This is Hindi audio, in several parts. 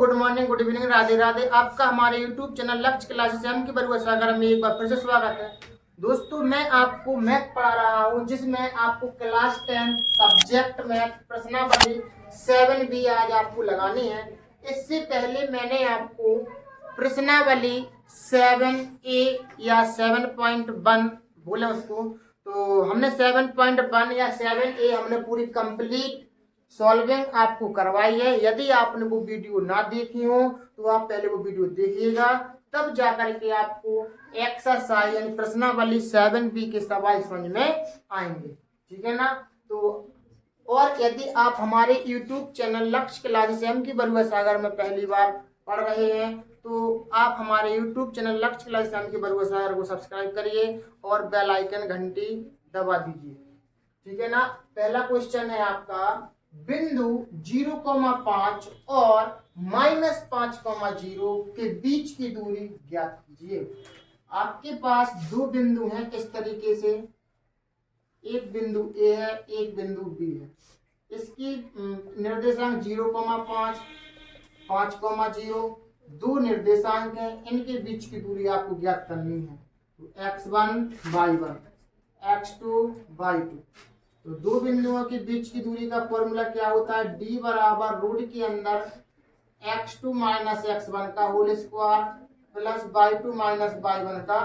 Good morning, good evening, Radhe Radhe. आपका हमारे यूट्यूब चैनल लक्ष्य क्लासेस एम की बरुआ सागर में एक बार फिर से स्वागत है। दोस्तों, मैं आपको मैथ पढ़ा रहा हूँ, जिसमें आपको क्लास 10 सब्जेक्ट मैथ प्रश्नावली 7B आज आपको लगानी है। इससे पहले मैंने आपको प्रश्नावली 7A या 7.1 बोले उसको, तो हमने 7.1 या 7A हमने पूरी कंप्लीट सॉल्विंग आपको करवाई है। यदि आपने वो वीडियो ना देखी हो तो आप पहले वो वीडियो देखिएगा, तब जाकर के आपको एक्सरसाइज यानी प्रश्नावली 7B के सवाल समझ में आएंगे। ठीक है ना। तो और यदि आप हमारे YouTube चैनल लक्ष्य क्लासेस एम की बरुआ सागर में पहली बार पढ़ रहे हैं तो आप हमारे YouTube चैनल लक्ष्य क्लासेस एम की बरुआ सागर को सब्सक्राइब करिए और बेल आइकन घंटी दबा दीजिए। ठीक है ना। पहला क्वेश्चन है आपका, बिंदु 0,5 और -5,0 के बीच की दूरी ज्ञात कीजिए। आपके पास दो बिंदु हैं इस तरीके से, एक बिंदु ए है, एक बिंदु बी है। इसकी निर्देशांक 0,5, 5,0 दो निर्देशांक हैं, इनके बीच की दूरी आपको ज्ञात करनी है। तो x1 y1 x2 y2। तो दो बिंदुओं के बीच की दूरी का फॉर्मूला क्या होता है, d बराबर रूट के अंदर x2 माइनस x1 का whole square plus y2 minus y1 का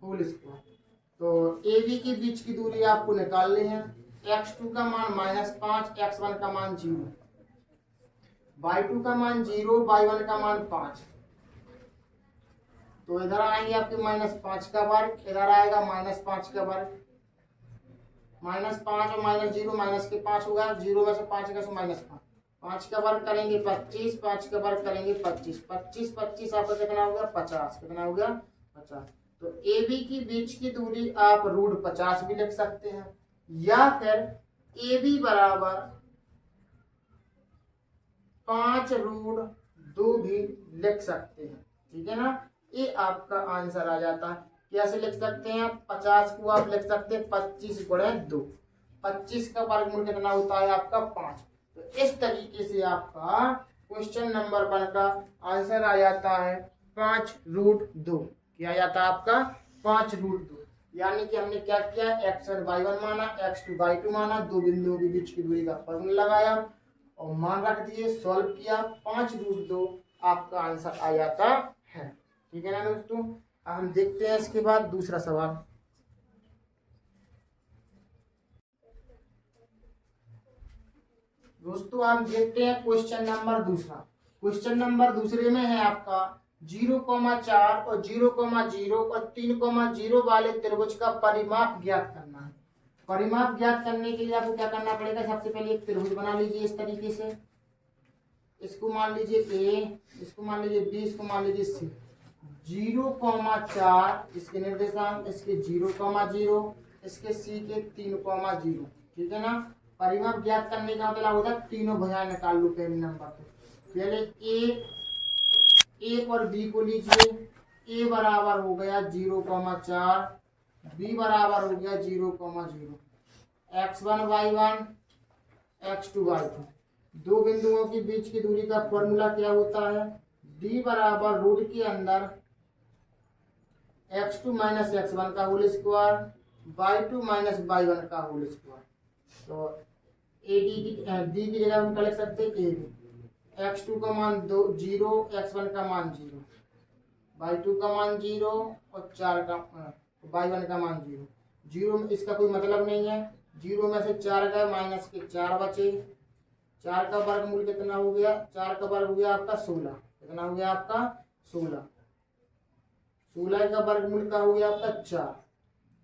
होल स्क्वायर। तो AB के बीच की दूरी आपको निकालनी है। x2 का मान -5, x1 का मान 0, y2 का मान 0, y1 का मान 5। तो इधर आएंगे आपके -5 का वर्ग, इधर आएगा -5 का वर्ग। -5 और -0 माइनस के 5 होगा, 0 में से 5 का -5, 5 का वर्ग करेंगे 25, 5 का वर्ग करेंगे 25, 25 25 आपका कितना होगा 50, कितना हो गया 50। तो AB की बीच की दूरी आप √50 भी लिख सकते हैं, या फिर AB बराबर 5√2 भी लिख सकते हैं। ठीक है ना। ये आपका आंसर आ जाता है। कैसे लिख सकते हैं, 50 को आप लिख सकते हैं 25 गुणे 2, 25 का वर्गमूल कितना होता है आपका 5। तो इस तरीके से आपका क्वेश्चन नंबर 1 का आंसर आ जाता है 5√2। क्या आ जाता है आपका 5√2। यानी कि हमने क्या किया, x1 y1 माना, x2 y2 माना, दो बिंदुओं के बीच की दूरी का फॉर्मूला लगाया और मान रख दिए, सॉल्व किया, 5√2 आपका आंसर आ जाता है। ठीक है ना दोस्तों। हम देखते हैं इसके बाद दूसरा सवाल। दोस्तों हम देखते हैं क्वेश्चन नंबर दूसरा। क्वेश्चन नंबर दूसरे में है आपका 0,4 और 0,0 और 3,0 वाले त्रिभुज का परिमाप ज्ञात करना है। परिमाप ज्ञात करने के लिए आपको क्या करना पड़ेगा, सबसे पहले एक त्रिभुज बना लीजिए इस तरीके से। इसको मान लीजिए ए, इसको मान लीजिए बी, इसको मान लीजिए सी। 0,4 इसके निर्देशांक, इसके 0,0, इसके सी के 3,0। ठीक है ना। परिमाप ज्ञात करने का मतलब होता है तीनों भुजाएं निकाल लो पहले नंबर पे। पहले ए और बी को लीजिए। ए बराबर हो गया 0,4, बी बराबर हो गया 0,0, x1 y1 x2 y2। दो बिंदुओं के बीच की दूरी का फॉर्मूला क्या होता है, d बराबर रूट के अंदर x2 माइनस x1 का whole square, y2 minus y1 का होल स्क्वायर। तो डी की जगह हम क्या लिख सकते हैं, ए बी। x2 का मान 0, x1 का मान 0, y2 का मान 0 और 4 का y1 का मान 0। 0 में इसका कोई मतलब नहीं है, 0 में से 4 गए, माइनस के 4 बचे। 4 का वर्गमूल कितना हो गया, 4 का वर्ग हो गया आपका 16, कितना हो गया आपका 16। 16 का वर्गमूल का हो गया आपका 4,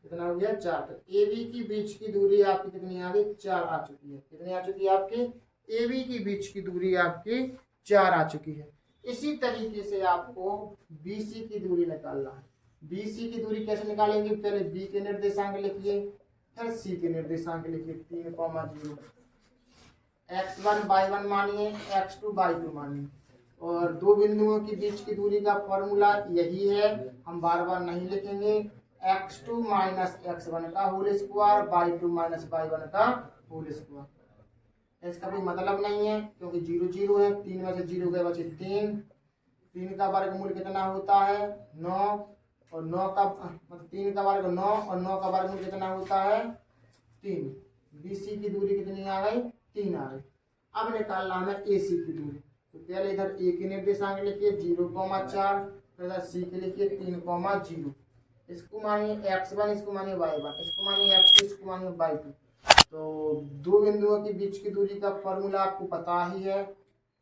कितना हो गया 4। तो ए बी की बीच की दूरी आपकी कितनी आ गई, 4 आ चुकी है। कितनी आ चुकी है आपकी, ए बी की बीच की दूरी आपकी 4 आ चुकी है। इसी तरीके से आपको बी सी की दूरी निकालना है। बी सी की दूरी कैसे निकालेंगे, पहले बी के निर्देशांक लिखिए, फिर सी के निर्देशांक लिखिए। 3,0 x1 y1 मानिए, x2 y2 मानिए, और दो बिंदुओं के बीच की दूरी का फॉर्मूला यही है, हम बार बार नहीं लिखेंगे। x2 माइनस x1 का whole square, y2 minus y1 का होल स्क्वायर। इसका कोई मतलब नहीं है क्योंकि 0 0 है, 3 में से 0 गए बचे 3, 3 का वर्गमूल कितना होता है 9, और 9 का मतलब 3 का वर्ग 9 और 9 का वर्गमूल कितना होता है 3। BC की दूरी कितनी आ गई 3 आ गई। अब निकालना हमें AC की दूरी, तो पहले इधर A के निर्देशांक लिखिए 0,4, फिर इधर C के लिखिए 3,0। इसको मानिए x1, इसको मानिए y1, इसको मानिए x2, इसको मानिए y2। तो दो बिंदुओं के बीच की दूरी का फॉर्मूला आपको पता ही है,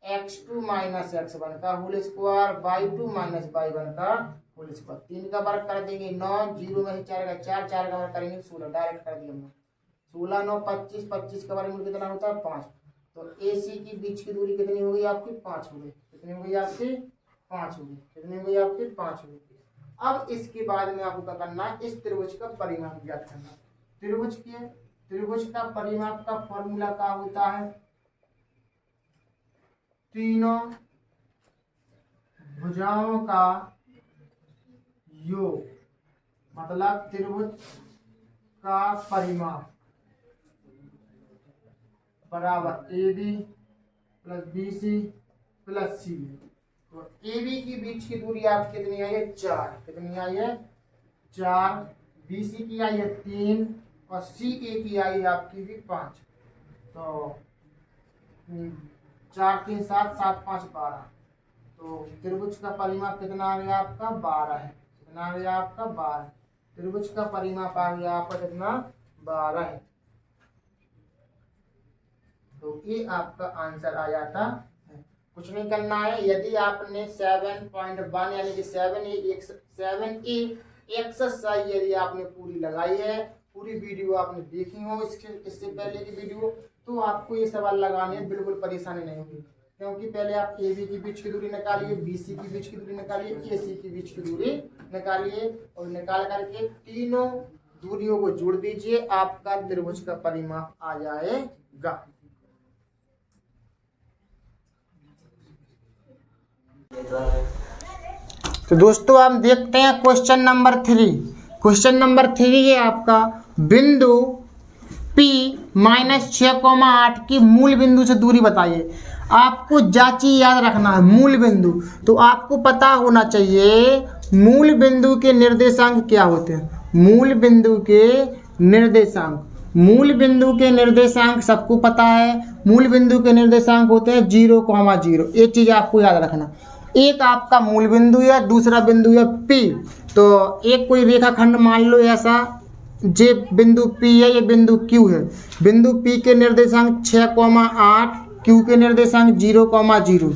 x2 माइनस x1 का whole square, y2 minus y1 का होल स्क्वायर। 3 का वर्ग कर देंगे 9, 0 में से 4 का 4, 4 का वर्ग करेंगे 16, डायरेक्ट कर दिया हमने। 16 9 25, 25 का वर्गमूल कितना होता है 5। तो AC की बीच की दूरी कितनी हो गई आपकी 5 हो गई। कितनी हो गई आपकी 5 हो गई। कितनी हो गई आपकी 5 हो गई। अब इसके बाद में आपको क्या करना है, इस त्रिभुज का परिमाप ज्ञात करना। त्रिभुज का परिमाप का फॉर्मूला क्या होता है, तीनों भुजाओं का योग, मतलब त्रिभुज का परिमाप बराबर AB plus BC plus CD। तो AB की बीच की दूरी आप कितनी आई है 4, कितनी आई है 4, BC की आई है 3 और CA की आई है आपकी भी 5। तो 4 3 7 7 5 12। तो त्रिभुज का परिमाप कितना आ गया आपका 12 है। कितना आ गया आपका 12। त्रिभुज का परिमाप आ गया आपका कितना 12 है। तो ये आपका आंसर आ जाता है। कुछ नहीं करना है, यदि आपने 7.1 यानी कि 7A एक्सरसाइज यदि आपने पूरी लगाई है, पूरी वीडियो आपने देखी हो इससे पहले की वीडियो, तो आपको ये सवाल लगाने में बिल्कुल परेशानी नहीं होगी। क्योंकि पहले आप AB की बीच की दूरी निकालिए, BC की बीच की दूरी निकालिए, AC की बीच की दूरी निकालिए और निकाल करके तीनों दूरियों को जोड़ दीजिए, आपका त्रिभुज का परिमाप आ जाएगा। तो दोस्तों हम देखते हैं क्वेश्चन नंबर 3। क्वेश्चन नंबर 3 है आपका, बिंदु P माइनस 6,8 की मूल बिंदु से दूरी बताइए। आपको जांची याद रखना है मूल बिंदु, तो आपको पता होना चाहिए मूल बिंदु के निर्देशांक क्या होते हैं। मूल बिंदु के निर्देशांक सबको पता है। मूल बिंदु के निर्देशांक होते हैं 0,0। एक चीज आपको याद रखना, एक आपका मूल बिंदु है, दूसरा बिंदु है P। तो एक कोई रेखाखंड मान लो ऐसा, जे बिंदु P है, ये बिंदु Q है। बिंदु P के निर्देशांक 6,8, Q के निर्देशांक 0,0।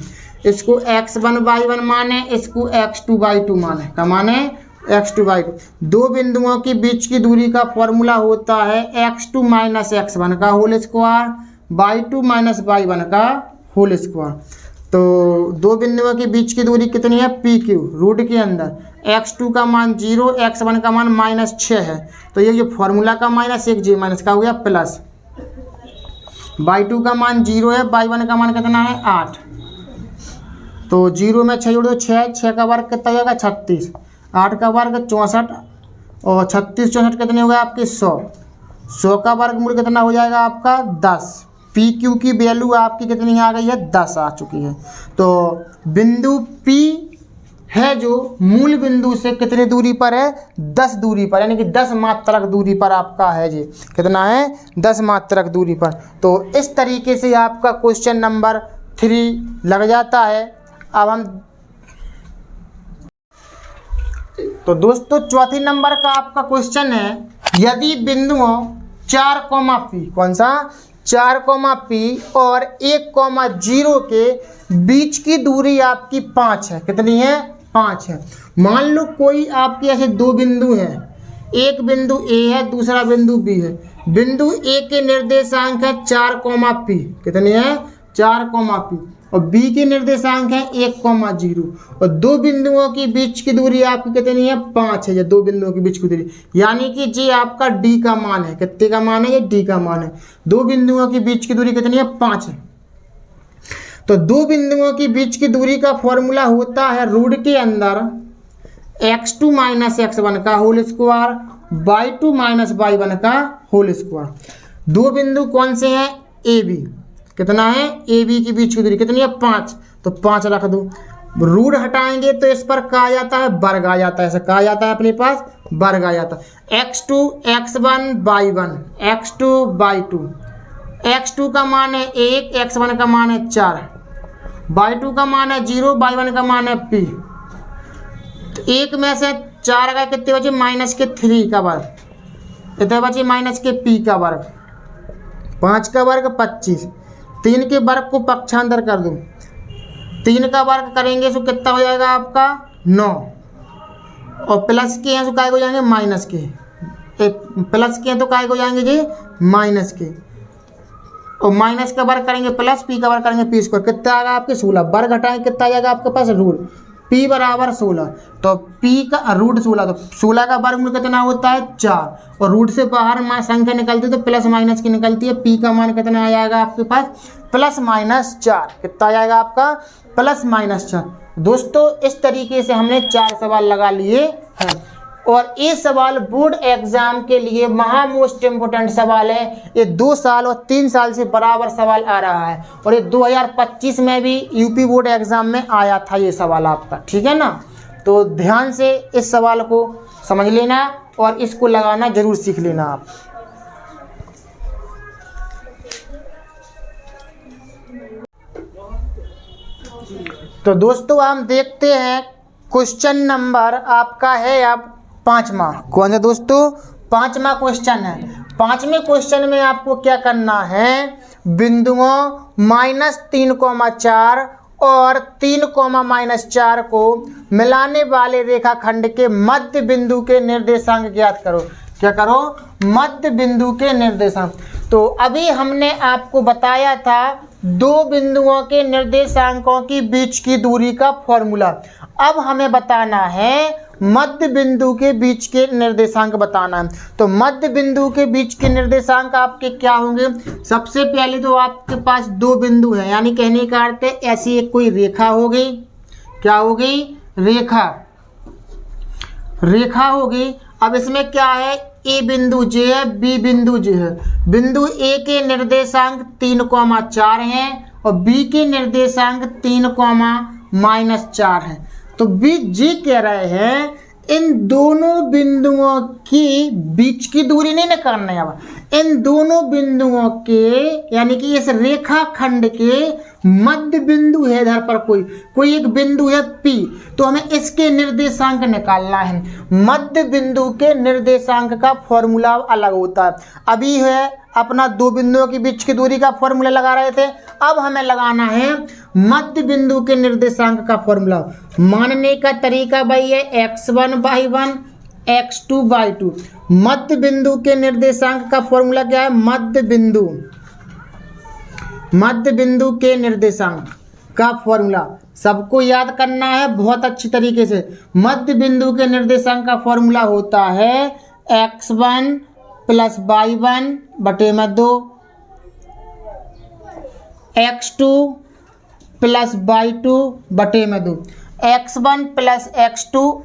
इसको x1 y1 माने, इसको x2 y2 माने। क्या माने x2 y2। दो बिंदुओं के बीच की दूरी का फॉर्मूला होता है x2 माइनस x1 का whole square, y2 minus y1 का होल स्क्वायर। तो दो बिंदुओं के बीच की दूरी कितनी है PQ, रूट के अंदर x2 का मान 0, x1 का मान -6 है। तो ये फॉर्मूला का -1 j माइनस का हो गया प्लस, y2 का मान 0 है, y1 का मान कितना है 8। तो 0 में 6 जोड़ दो 6, 6 का वर्ग कितना हो जाएगा 36, 8 का वर्ग 64 और 36 64 कितने हो गए आपके 100। 100 का वर्गमूल कितना हो जाएगा आपका 10। PQ की वैल्यू आपकी कितनी आ गई है 10 आ चुकी है। तो बिंदु P है जो मूल बिंदु से कितनी दूरी पर है 10 दूरी पर, यानी कि 10 मात्रक दूरी पर आपका है जी। कितना है 10 मात्रक दूरी पर। तो इस तरीके से आपका क्वेश्चन नंबर 3 लग जाता है। अब हम तो दोस्तों चौथी नंबर का आपका क्वेश्चन है, यदि बिंदुओं 4, P कौन सा 4, P और 1,0 के बीच की दूरी आपकी 5 है। कितनी है 5 है। मान लो कोई आपके ऐसे दो बिंदु हैं, एक बिंदु A है, दूसरा बिंदु B है। बिंदु A के निर्देशांक है 4, P। कितने हैं 4, P और B के निर्देशांक है 1,0 और दो बिंदुओं के बीच की दूरी आपकी कितनी है 5 है। ये दो बिंदुओं के बीच की दूरी यानी कि ये आपका D का मान है। कितने का मान है ये D का मान है। दो बिंदुओं के बीच की दूरी कितनी है 5 है। तो दो बिंदुओं के बीच की दूरी का फॉर्मूला होता है रूट के अंदर x2 माइनस x1 का whole square, y2 minus y1 का होल स्क्वायर। दो बिंदु कौन से हैं AB। कितना है ए बी के बीच की दूरी कितनी है 5, तो 5 रख दूँ। रूट हटाएंगे तो इस पर क्या आ जाता है वर्ग आ जाता है, ऐसा कहा जाता है अपने पास वर्ग आ जाता है। x2 x1 y1 x2 y2, x2 का मान है 1, x1 का मान है 4, y2 का मान है 0, y1 का मान है p। तो 1 में से 4 का कितने बचे माइनस के 3 का वर्ग, कितने बचे माइनस के p का वर्ग, 5 का वर्ग 25, 3 के वर्ग को पक्षांतर कर दूं, 3 का वर्ग करेंगे तो कितना हो जाएगा आपका 9, और प्लस के हैं तो काय हो जाएंगे माइनस के, प्लस के हैं तो काय हो जाएंगे जी माइनस के, और माइनस का वर्ग करेंगे प्लस, पी का वर्ग करेंगे पी स्क्वायर, कितना आएगा आपके 16, वर्ग हटाएंगे कितना आ जाएगा आपके पास रूट, p बराबर 16, तो p का रूट 16, तो 16 का वर्गमूल कितना होता है 4, और रूट से बाहर संख्या निकलती है तो प्लस माइनस की निकलती है, p का मान कितना आ जाएगा आपके पास प्लस माइनस 4, कितना आ जाएगा आपका प्लस माइनस 4। दोस्तों इस तरीके से हमने 4 सवाल लगा लिए हैं, और ये सवाल बोर्ड एग्जाम के लिए महा मोस्ट इम्पोर्टेंट सवाल है। ये 2 साल और 3 साल से बराबर सवाल आ रहा है, और ये 2025 में भी यूपी बोर्ड एग्जाम में आया था ये सवाल आपका, ठीक है ना। तो ध्यान से इस सवाल को समझ लेना और इसको लगाना जरूर सीख लेना आप। तो दोस्तों हम देखते हैं क्वेश्चन नंबर आपका है अब 5वां। कौन सा दोस्तों 5वां क्वेश्चन है। 5वें क्वेश्चन में आपको क्या करना है, बिंदुओं -3,4 और 3,-4 को मिलाने वाले रेखाखंड के मध्य बिंदु के निर्देशांक ज्ञात करो। क्या करो, मध्य बिंदु के निर्देशांक। तो अभी हमने आपको बताया था 2 बिंदुओं के निर्देशांकों की बीच की दूरी का फॉर्मूला। अब हमें बताना है मध्य बिंदु के बीच के निर्देशांक बताना है। तो मध्य बिंदु के बीच के निर्देशांक आपके क्या होंगे, सबसे पहले तो आपके पास 2 बिंदु हैं, यानी कहने का अर्थ है ऐसी एक कोई रेखा होगी, क्या होगी रेखा, रेखा होगी। अब इसमें क्या है, ए बिंदु जे है, बी बिंदु जे है। बिंदु ए के निर्देशांक 3,4 हैं और बी के निर्देशांक 3,-4 हैं। तो बी जी कह रहे हैं इन दोनों बिंदुओं की बीच की दूरी नहीं निकालना है, अब इन दोनों बिंदुओं के यानी कि इस रेखाखंड के मध्य बिंदु है, इधर पर कोई एक बिंदु है P, तो हमें इसके निर्देशांक निकालना है। मध्य बिंदु के निर्देशांक का फॉर्मूला अलग होता है। अभी है अपना 2 बिंदुओं के बीच की दूरी का फॉर्मूला लगा रहे थे, अब हमें लगाना है मध्य बिंदु के निर्देशांक का फॉर्मूला। मानने का तरीका भाई है x1 y1 x2 y2। मध्य बिंदु के निर्देशांक का फॉर्मूला क्या है, मध्य बिंदु के निर्देशांक का फॉर्मूला सबको याद करना है बहुत अच्छी तरीके से। मध्य बिंदु के निर्देशांक का फॉर्मूला होता है x1 + y1 बटे में 2, x2 + y2 बटे में 2, x1 + x2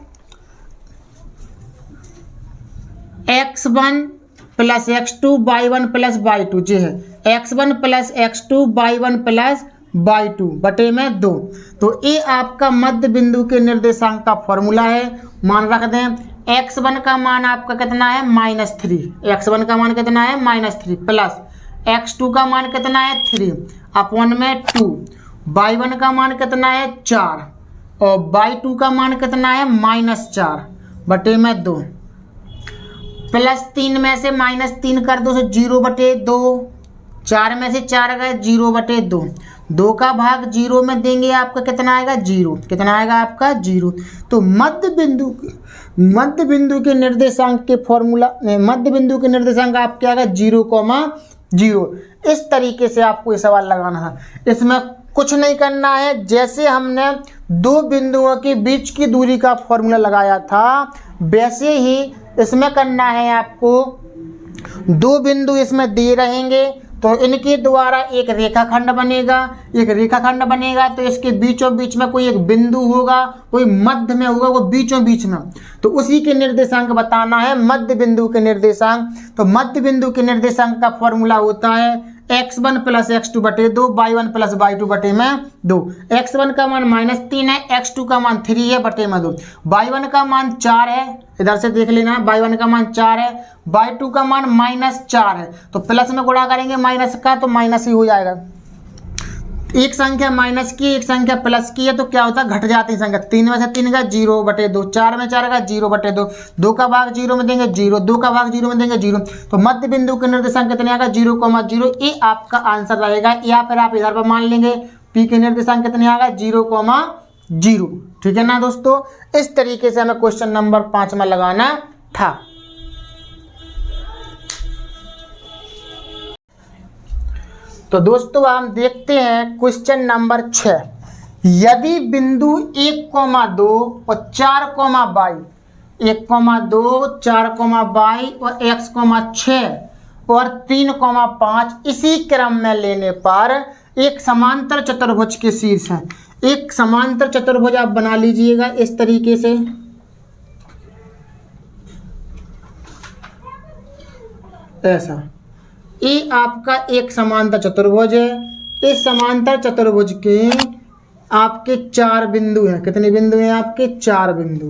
y1 + y2 जी है, x1 + x2 y1 + y2 बटे में 2। तो ये आपका मध्य बिंदु के निर्देशांक का फॉर्मूला है। मान रख दें x1 का मान आपका कितना है -3, x1 का मान कितना है -3 प्लस x2 का मान कितना है 3 अपॉन में 2, y1 का मान कितना है 4 और y2 का मान कितना है -4 बटे में 2, +3 में से -3 कर दो तो 0 बटे 2, 4 में से 4 गए 0 बटे 2, 2 का भाग 0 में देंगे आपका कितना आएगा 0, कितना आएगा आपका 0। तो मध्य बिंदु के निर्देशांक के फॉर्मूला, मध्य बिंदु के निर्देशांक आपके आएगा 0,0। इस तरीके से आपको ये सवाल लगाना है। इसमें कुछ नहीं करना है, जैसे हमने 2 बिंदुओं के बीच की दूरी का फॉर्मूला लगाया था वैसे ही इसमें करना है आपको। 2 बिंदु इसमें दिए रहेंगे तो इनके द्वारा एक रेखाखंड बनेगा, तो इसके बीचों बीच में कोई एक बिंदु होगा, कोई मध्य में होगा, वो बीचों बीच में, तो उसी के निर्देशांक बताना है मध्य बिंदु के निर्देशांक। तो मध्य बिंदु के निर्देशांक का फॉर्मूला होता है x1 प्लस x2 बटे 2, y1 प्लस y2 बटे में 2। x1 का मान -3 है, x2 का मान 3 है बटे में 2, y1 का मान 4 है, इधर से देख लेना, y1 का मान 4 है, y2 का मान -4 है। तो प्लस में गुणा करेंगे माइनस का तो माइनस ही हो जाएगा। एक संख्या माइनस की, एक संख्या प्लस की है तो क्या होता है, घट जाती है संख्या। 3 में से 3 का 0 बटे 2, 4 में 4 का 0 बटे 2, 2 का भाग 0 में देंगे 0, 2 का भाग 0 में देंगे 0। तो मध्य बिंदु के निर्देशांक कितने आएगा, 0,0। ये आपका आंसर रहेगा, या फिर आप इधर पर मान लेंगे पी के निर्देशांक कितने आएगा, 0,0। ठीक है ना दोस्तों, इस तरीके से हमें क्वेश्चन नंबर 5 में लगाना था। तो दोस्तों हम देखते हैं क्वेश्चन नंबर 6। यदि बिंदु 1,2 और 4,y, 1,2, 4,y और x,6 और 3,5 इसी क्रम में लेने पर एक समांतर चतुर्भुज के शीर्ष है। एक समांतर चतुर्भुज आप बना लीजिएगा इस तरीके से, ऐसा। ये आपका एक समांतर चतुर्भुज है। इस समांतर चतुर्भुज के आपके 4 बिंदु हैं। कितने बिंदु हैं आपके, 4 बिंदु।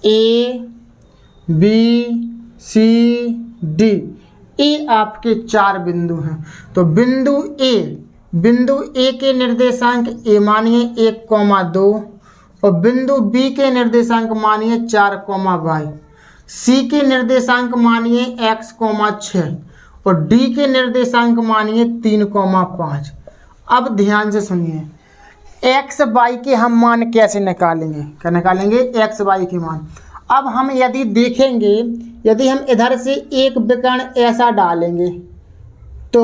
ए, बी, सी, डी, ये आपके 4 बिंदु हैं। तो बिंदु ए के निर्देशांक ए मानिए 1,2 और बिंदु बी के निर्देशांक मानिए 4,y, सी के निर्देशांक मानिए x,6 और डी के निर्देशांक मानिए 3,5। अब ध्यान से सुनिए, एक्स वाई के हम मान कैसे निकालेंगे, क्या निकालेंगे, एक्स वाई के मान। अब हम यदि देखेंगे, यदि हम इधर से एक विकर्ण ऐसा डालेंगे तो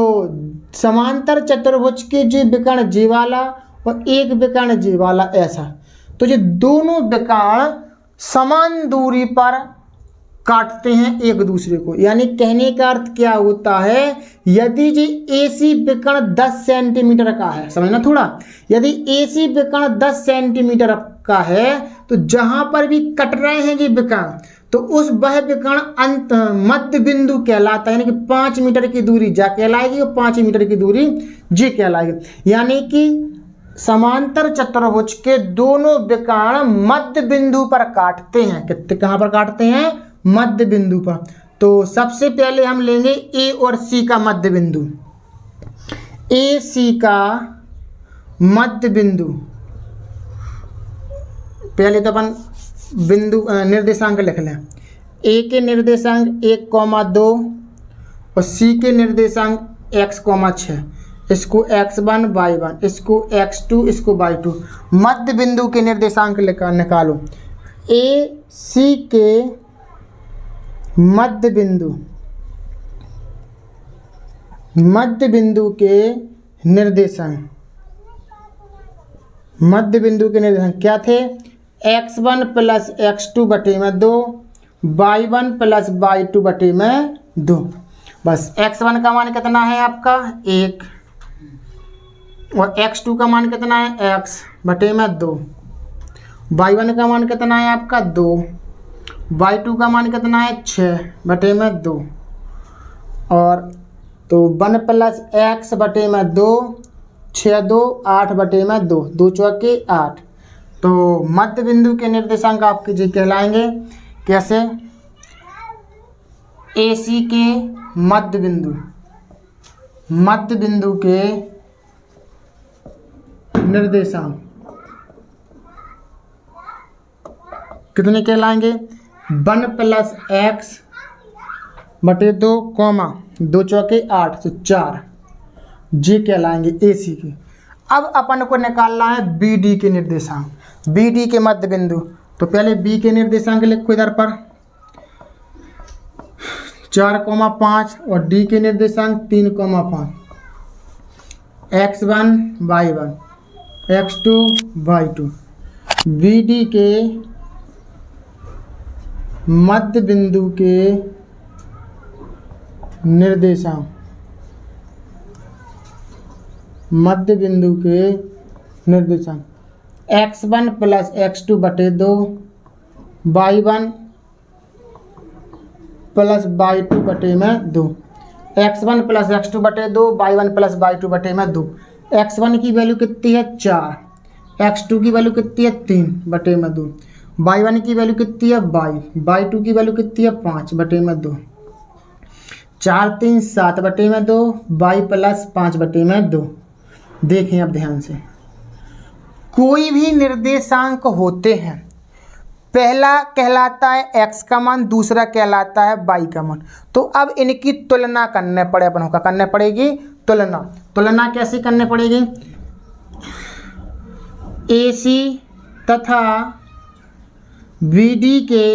समांतर चतुर्भुज के जो विकर्ण जी वाला और एक विकर्ण जी वाला ऐसा, तो ये दोनों विकर्ण समान दूरी पर काटते हैं एक दूसरे को। यानी कहने का अर्थ क्या होता है, यदि जी एसी विकर्ण 10 सेंटीमीटर का है, समझना थोड़ा, यदि एसी विकर्ण 10 सेंटीमीटर का है तो जहां पर भी कट रहे हैं जी विकर्ण, तो उस वह विकर्ण अंत मध्य बिंदु कहलाता है। यानी कि 5 मीटर की दूरी जा कहलाएगी और 5 मीटर की दूरी जी कहलाएगी। यानी कि समांतर चतुर्भुज के दोनों विकर्ण मध्य बिंदु पर काटते हैं। कितने, कहां पर काटते हैं, मध्य बिंदु पर। तो सबसे पहले हम लेंगे ए और सी का मध्य बिंदु। ए सी का मध्य बिंदु, पहले तो अपन बिंदु निर्देशांक लिख लें। ए के निर्देशांक 1,2 और सी के निर्देशांक x,6, इसको x1 y1, इसको x2, इसको y2। मध्य बिंदु के निर्देशांक निकालो। ए सी के मध्य बिंदु के निर्देशांक, मध्य बिंदु के निर्देशांक क्या थे, x1 प्लस x2 बटे में 2, y1 प्लस y2 बटे में 2। बस x1 का मान कितना है आपका 1 और x2 का मान कितना है x बटे में 2, y1 का मान कितना है आपका 2, y2 का मान कितना है 6 बटे में 2, और तो 1 प्लस x बटे में 2, 6 2 8 बटे में 2, 2 चौके 8। तो मध्य बिंदु के निर्देशांक आपके जी कहलाएंगे कैसे, AC के मध्य बिंदु के निर्देशांक कितने कहलाएंगे, 1 प्लस x बटे 2 कॉमा 2 चौके 8, तो 4 जी कहलाएंगे AC के। अब अपन को निकालना है BD के निर्देशांक, BD के मध्य बिंदु। तो पहले B के निर्देशांक लिखो इधर पर 4,5 और D के निर्देशांक 3,5, x1 y1, x2 y2। BD के मध्य बिंदु के निर्देशांक, मध्य बिंदु के निर्देशांक x1 प्लस x2 बटे 2, y1 प्लस y2 बटे में 2। x1 प्लस x2 बटे 2, y1 प्लस y2 बटे में 2। x1 की वैल्यू कितनी है 4, x2 की वैल्यू कितनी है 3 बटे में 2, y1 की वैल्यू कितनी है y2 की वैल्यू कितनी है 5 बटे में 2, 4 3 7 बटे में 2, y प्लस 5 बटे में 2। देखें अब ध्यान से, कोई भी निर्देशांक होते हैं, पहला कहलाता है x का मान, दूसरा कहलाता है y का मान। तो अब इनकी तुलना करने पड़े अपन को, करने पड़ेगी तुलना। तुलना कैसे करने पड़ेगी? AC तथा BD के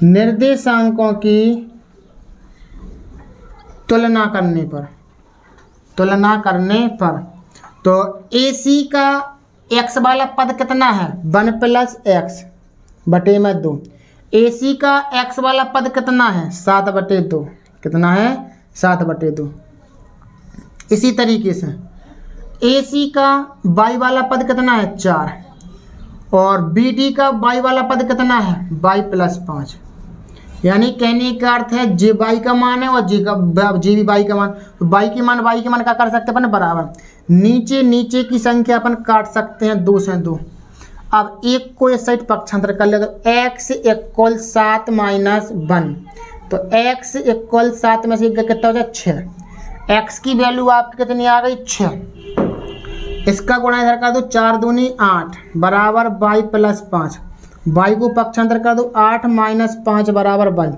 निर्देशांकों की तुलना करने पर तो AC का x वाला पद कितना है 1 प्लस x बटे में 2, AC का x वाला पद कितना है 7 बटे 2, कितना है 7 बटे 2। इसी तरीके से AC का y वाला पद कितना है 4 और BD का y वाला पद कितना है y प्लस 5। यानी कहने का अर्थ है जे y का मान है और जे भी y का मान, तो y के मान क्या कर सकते हैं अपन बराबर, नीचे की संख्या अपन काट सकते हैं 2 से 2। अब एक को इस साइड पक्षांतर कर ले तो x इक्वल 7 माइनस 1, तो x इक्वल 7 में से कितना हो जाए 6। x की वैल्यू आपकी कितनी आ गई 6, इसका गुणा इधर कर दो 4 दूनी 8 बराबर y प्लस 5, y को पक्षांतर कर दो 8 माइनस 5 बराबर y,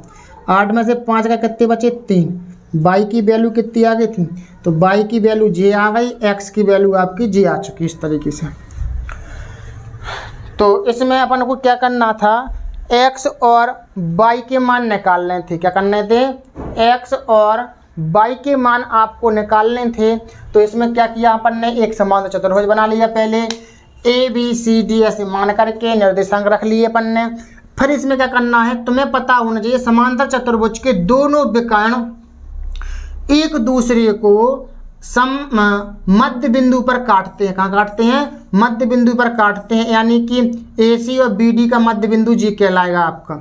8 में से 5 का कितने बचे 3, y की वैल्यू कितनी आ गई थी, तो y की वैल्यू j आ गई, x की वैल्यू आपकी j आ चुकी इस तरीके से। तो इसमें अपन को क्या करना था, x और y के मान निकालने थे। क्या करने थे, x और y के मान आपको निकालने थे। तो इसमें क्या किया अपन ने, एक समान चतुर्भुज बना लिया पहले, ए बी सी डी ऐसे मान करके निर्देशांक रख लिए अपन ने। फिर इसमें क्या करना है, तुम्हें पता होना चाहिए समांतर चतुर्भुज के दोनों विकर्ण एक दूसरे को मध्य बिंदु पर काटते हैं। कहाँ काटते हैं, मध्य बिंदु पर काटते हैं, यानी कि AC और BD का मध्य बिंदु जी कहलाएगा आपका।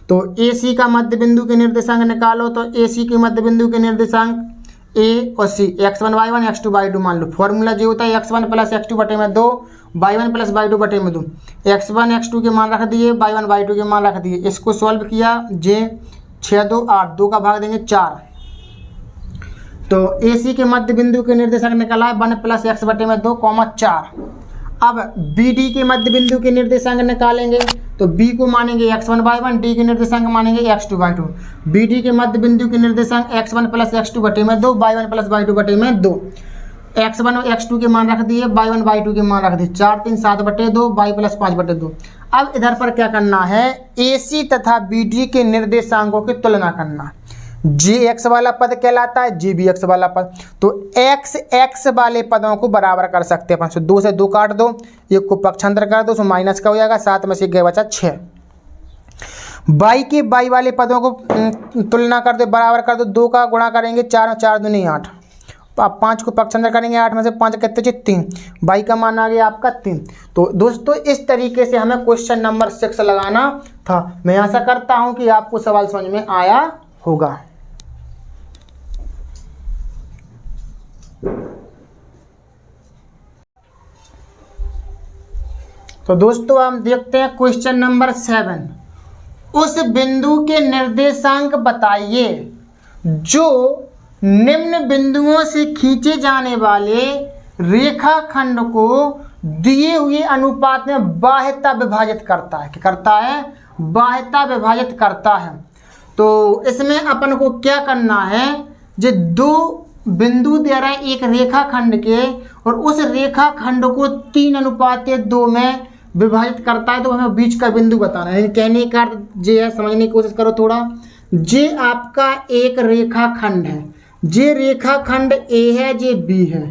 तो AC का मध्य बिंदु के निर्देशांक निकालो, तो AC के मध्य बिंदु के निर्देशांक A और C, x1 y1 x2 y2 मान लो। फॉर्मूला जो होता है x1 प्लस x2 बटे में 2, y1 प्लस y2 बटे में 2, x1 x2 के मान रख दिए, y1 y2 के मान रख दिए। इसको सॉल्व किया, j 6 2 8, 2 का भाग देंगे 4। तो AC के मध्य बिंदु के निर्देशांक निकला है 1 प्लस x बटे में 2 4। अब BD के मध्य बिंदु के निर्देशांक निकालेंगे, तो B को मानेंगे x1 y1, D के निर्देशांक मानेंगे x2 y2। BD के मध्य बिंदु के निर्देशांक x1 प्लस x2 बटे में 2, y1 प्लस y2 बटे में 2। x1 और x2 के मान रख दिए, y1 y2 के मान रख दिए, 4 3 7 बटे 2, y प्लस 5 बटे 2। अब इधर पर क्या करना है, AC तथा BD के निर्देशांकों की तुलना करना। Jx वाला पद कहलाता है, JBx वाला पद। तो x वाले पदों को बराबर कर सकते हैं अपन। 2 से 2 काट दो, एक को पक्षांतर कर दो, माइनस का हो जाएगा, 7 में से 1 बचा 6। y के y वाले पदों को तुलना कर दो, बराबर कर दो, 2 का गुणा करेंगे 4 और 4 दूनी 8, 5 को पक्षांतर करेंगे, 8 में से 5 कितने 3, y का मान आ गया आपका 3। तो दोस्तों इस तरीके से हमें क्वेश्चन नंबर 6 लगाना था। मैं आशा करता हूं कि आपको सवाल समझ में आया होगा। तो दोस्तों हम देखते हैं क्वेश्चन नंबर 7। उस बिंदु के निर्देशांक बताइए जो निम्न बिंदुओं से खींचे जाने वाले रेखाखंड को दिए हुए अनुपात में बाह्यता विभाजित करता है। क्या करता है, बाह्यता विभाजित करता है। तो इसमें अपन को क्या करना है, जो 2 बिंदु दे रहा है एक रेखाखंड के, और उस रेखाखंड को 3:2 में विभाजित करता है, तो हमें बीच का बिंदु बताना है। कहने का ये है, समझने की कोशिश करो थोड़ा। ये आपका एक रेखाखंड है, ये रेखाखंड A है, ये B है।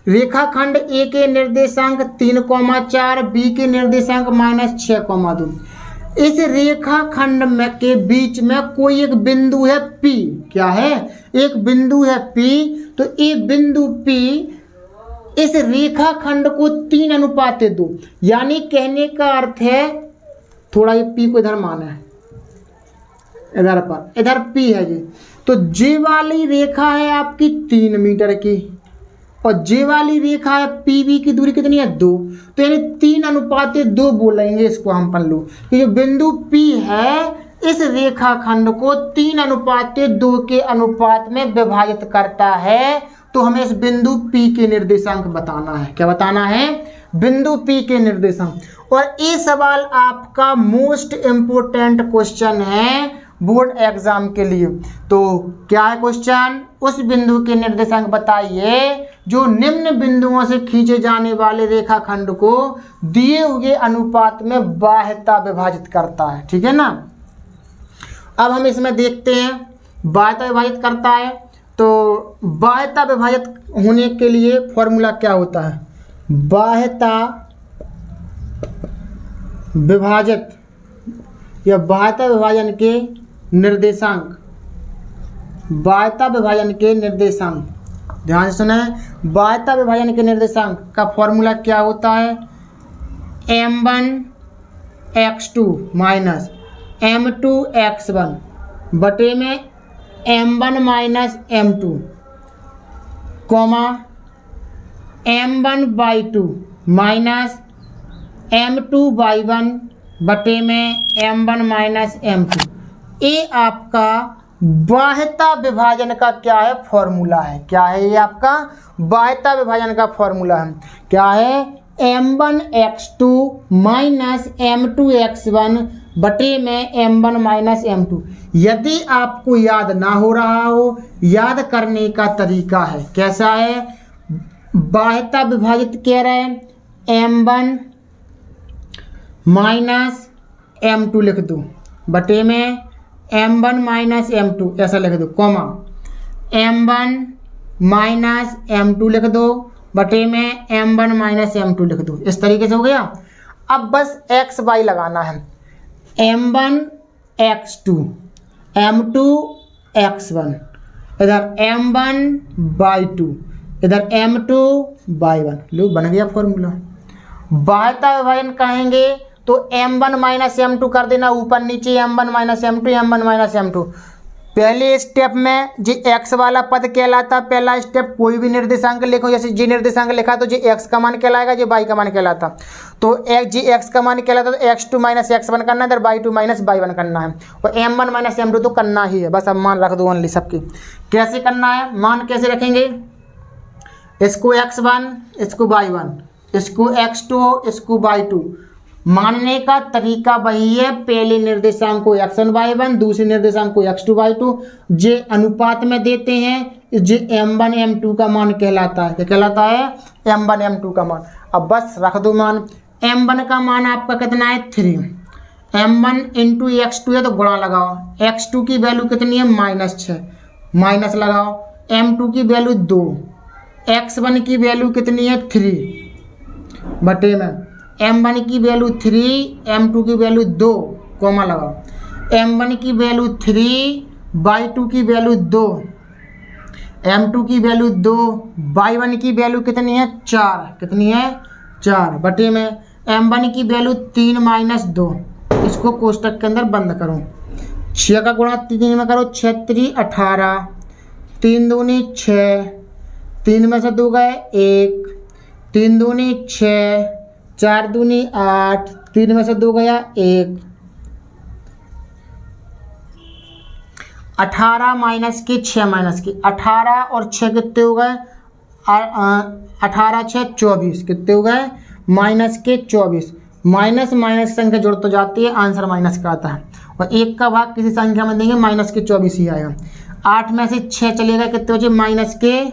रेखाखंड A के निर्देशांक 3,4, B के निर्देशांक -6,2। इस रेखाखंड में के बीच में कोई एक बिंदु है P। क्या है, एक बिंदु है P। तो ये बिंदु P इस रेखाखंड को 3:2, यानी कहने का अर्थ है, थोड़ा ये P को इधर माना है, इधर पर, इधर P है जी, तो जे वाली रेखा है आपकी 3 मीटर की और जे वाली रेखा है PB की दूरी कितनी है 2, तो यानी 3:2 बोलेंगे इसको हम पल्लू कि जो बिंदु P है इस रेखाखंड को 3:2 के अनुपात में विभाजित करता है। तो हमें इस बिंदु P के निर्देशांक बताना है। क्या बताना है? बिंदु P के निर्देशांक। और ये सवाल आपका मोस्ट इम्पोर्टेंट क्वेश्चन है बोर्ड एग्जाम के लिए। तो क्या है क्वेश्चन? उस बिंदु के निर्देशांक बताइए जो निम्न बिंदुओं से खींचे जाने वाले रेखाखंड को दिए हुए अनुपात में बाह्यता विभाजित करता है। ठीक है ना। अब हम इसमें देखते हैं बाह्यता विभाजित करता है, तो बाह्यता विभाजित होने के लिए फॉर्मूला क्या होता है? बाह्यता विभाजित या बाह्यता विभाजन के निर्देशांक, बाह्यता विभाजन के निर्देशांक, ध्यान से सुने, बाह्यता विभाजन के निर्देशांक का फॉर्मूला क्या होता है? m1x2 माइनस m2x1 बटे में m1 minus m2 comma m1/2 minus m2/1 बटे में m1 माइनस m2। ये आपका बाह्यता विभाजन का क्या है? फॉर्मूला है। क्या है ये आपका बाह्यता विभाजन का फॉर्मूला है? क्या है? m1x2 माइनस m2x1 बटे में m1 माइनस m2। यदि आपको याद ना हो रहा हो, याद करने का तरीका है। कैसा है? बाह्यता विभाजित कह रहे हैं m1 माइनस m2 लिख दो बटे में m1 माइनस m2 ऐसा लिख दो, कॉमा m1 माइनस m2 लिख दो बटे में m1 माइनस m2 लिख दो। इस तरीके से हो गया। अब बस x y लगाना है। m1 x2 m2 x1, इधर m1/2 इधर m2/1। लो बन गया फॉर्मूला। बाह्यता विभाजन कहेंगे तो m1 माइनस m2 कर देना ऊपर नीचे, m1 minus m2 m1 minus m2। पहले स्टेप में जी x वाला पद कहलाता, पहला स्टेप कोई भी निर्देशांक लिखो, जैसे जी निर्देशांक लिखा तो जी x का मान कहलाएगा, जी y का मान कहलाता। तो जी x का मान कहलाता तो x2 माइनस x1 करना है, इधर y2 माइनस y1 करना है, और m1 माइनस m2 तो करना ही है। बस अब मान रख दो ओनली सबकी। कैसे करना है? मान कैसे रखेंगे? इसको x1, इसको y1, इसको x2, इसको y2। मानने का तरीका वही है, पहले निर्देशांक को x1 y1, दूसरे निर्देशांक को x2 y2 जे अनुपात में देते हैं, जे m1 m2 का मान कहलाता है। क्या कहलाता है? m1 m2 का मान। अब बस रख दो मान। m1 का मान आपका कितना है? 3। m1 इंटू x2 है तो गुणा लगाओ। x2 की वैल्यू कितनी है? -6, माइनस लगाओ। m2 की वैल्यू 2, x1 की वैल्यू कितनी है? 3 बटे में m1 की वैल्यू 3, m2 की वैल्यू 2, कॉमा लगाओ। m1 की वैल्यू 3, y2 की वैल्यू 2, m2 की वैल्यू 2, y1 की वैल्यू कितनी है? 4। कितनी है? 4 बटे में m1 की वैल्यू 3 माइनस 2। इसको कोष्टक के अंदर बंद करो। 6 का गुणा 3 में करो, 6 3 18, 3 दूनी 6, 3 में से 2 गए 1, 3 दूनी 6, 4 दूनी 8, 3 में से 2 गया 1। 18 माइनस के 6 माइनस के 18 और 6 कितने हो गए? 18 6 24 कितने हो गए? माइनस के 24। माइनस माइनस संख्या जुड़ तो जाती है, आंसर माइनस का आता है। और 1 का भाग किसी संख्या में देंगे माइनस के 24 ही आएगा। 8 में से 6 चलेगा कितने बचे? माइनस के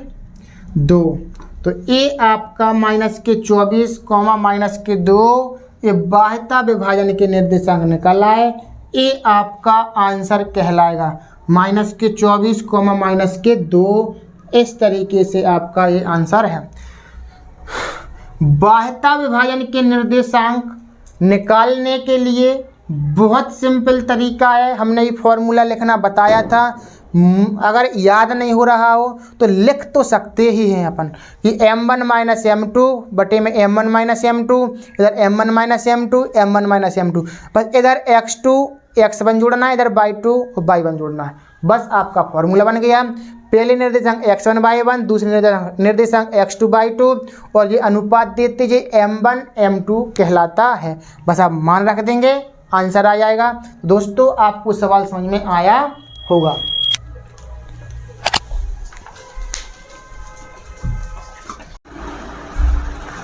2। तो ये आपका माइनस के 24 कॉमा माइनस के 2 ये बाह्यता विभाजन के निर्देशांक निकल आए। ये आपका आंसर कहलाएगा माइनस के 24 कॉमा माइनस के 2। इस तरीके से आपका ये आंसर है। बाह्यता विभाजन के निर्देशांक निकालने के लिए बहुत सिंपल तरीका है। हमने ये फॉर्मूला लिखना बताया था। अगर याद नहीं हो रहा हो तो लिख तो सकते ही हैं अपन कि m1 माइनस m2 बटे में m1 माइनस m2, इधर m1 minus m2, m1 minus m2, बस इधर x2 x1 जोड़ना है, इधर y2 और y1 जोड़ना है। बस आपका फॉर्मूला बन गया। पहले निर्देशांक x1 y1, दूसरे निर्देशांक x2 y2 और ये अनुपात देते जो m1 m2 कहलाता है। बस आप मान रख देंगे, आंसर आ जाएगा। दोस्तों आपको सवाल समझ में आया होगा।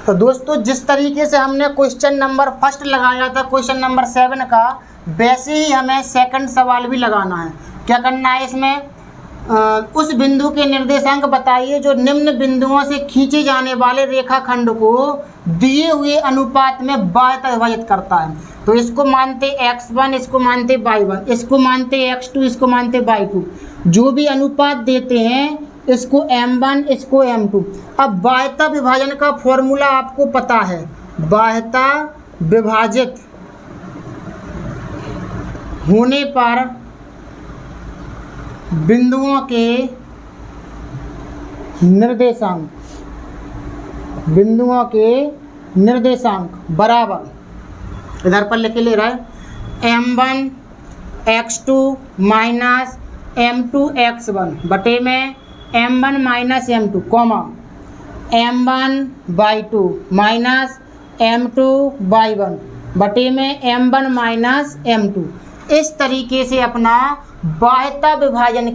तो दोस्तों जिस तरीके से हमने क्वेश्चन नंबर फर्स्ट लगाया था क्वेश्चन नंबर 7 का, वैसे ही हमें सेकंड सवाल भी लगाना है। क्या करना है इसमें, उस बिंदु के निर्देशांक बताइए जो निम्न बिंदुओं से खींचे जाने वाले रेखाखंड को दिए हुए अनुपात में बायता विभाजित करता है। तो इसको मानते x1, इसको मानते y1, इसको मानते x2, इसको मानते y2। जो भी अनुपात देते हैं इसको m1, इसको m2। अब बायता विभाजन का फॉर्मूला आपको पता है, बायता विभाजित होने पर बिंदुओं के निर्देशांक, बिंदुओं के निर्देशांक बराबर, इधर पर लिख ले रहा है m1 x2 minus m2 x1 बटे में m1 minus m2 comma m1 y2 minus m2 y1 बटे में m1 माइनस m2। इस तरीके से अपना बाह्यता विभाजन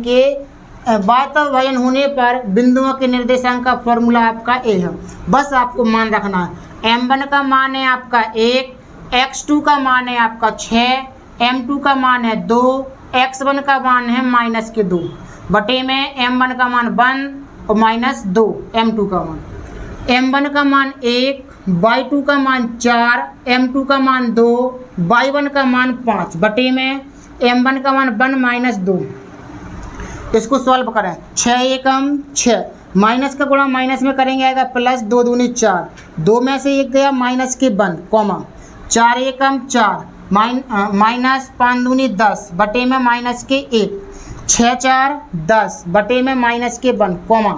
होने पर बिंदुओं के निर्देशांक का फॉर्मूला आपका ए है। बस आपको मान रखना है m1 का मान है आपका 1, x2 का मान है आपका 6, m2 का मान है 2, x1 का मान है -2 बटे में m1 का मान 1 और -2 m2 का मान, m1 का मान 1, y2 का मान 4, m2 का मान 2, y1 का मान 5 बटे में m1 का मान 1 -2। इसको सॉल्व करें, 6 एकम 6, माइनस का गुणा माइनस में करेंगे आएगा प्लस 2 दूनी 4, 2 में से 1 गया माइनस के 1 कॉमा 4 एकम 4 माइनस 5 दूनी 10 बटे में माइनस के 1, 6 4 10 बटे में माइनस के 1 कॉमा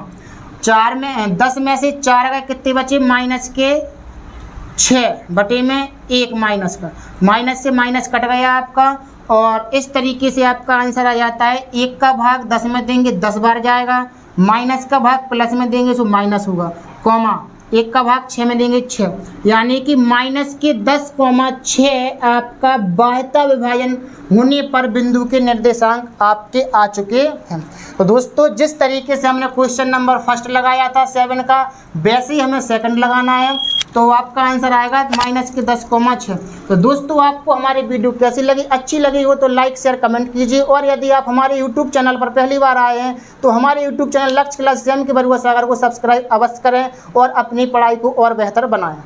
4 में 10 में से 4 का कितने बचे माइनस के 6 बटे में 1 माइनस का, माइनस से माइनस कट गया आपका। और इस तरीके से आपका आंसर आ जाता है 1 का भाग 10 में देंगे 10 बार जाएगा, माइनस का भाग प्लस में देंगे तो माइनस होगा, कॉमा 1 का भाग 6 में देंगे 6, यानी कि माइनस के 10,6 आपका बाह्यता विभाजन होने पर बिंदु के निर्देशांक आपके आ चुके हैं। तो दोस्तों जिस तरीके से हमने क्वेश्चन नंबर फर्स्ट लगाया था 7 का, वैसे ही हमें सेकंड लगाना है। तो आपका आंसर आएगा माइनस के 10,6। तो दोस्तों आपको हमारी वीडियो कैसी लगी, अच्छी लगी हो तो लाइक शेयर कमेंट कीजिए। और यदि आप हमारे यूट्यूब चैनल पर पहली बार आए हैं तो हमारे यूट्यूब चैनल लक्ष्य क्लास एम के बरुआ सागर को सब्सक्राइब अवश्य करें और अपनी पढ़ाई को और बेहतर बनाएं।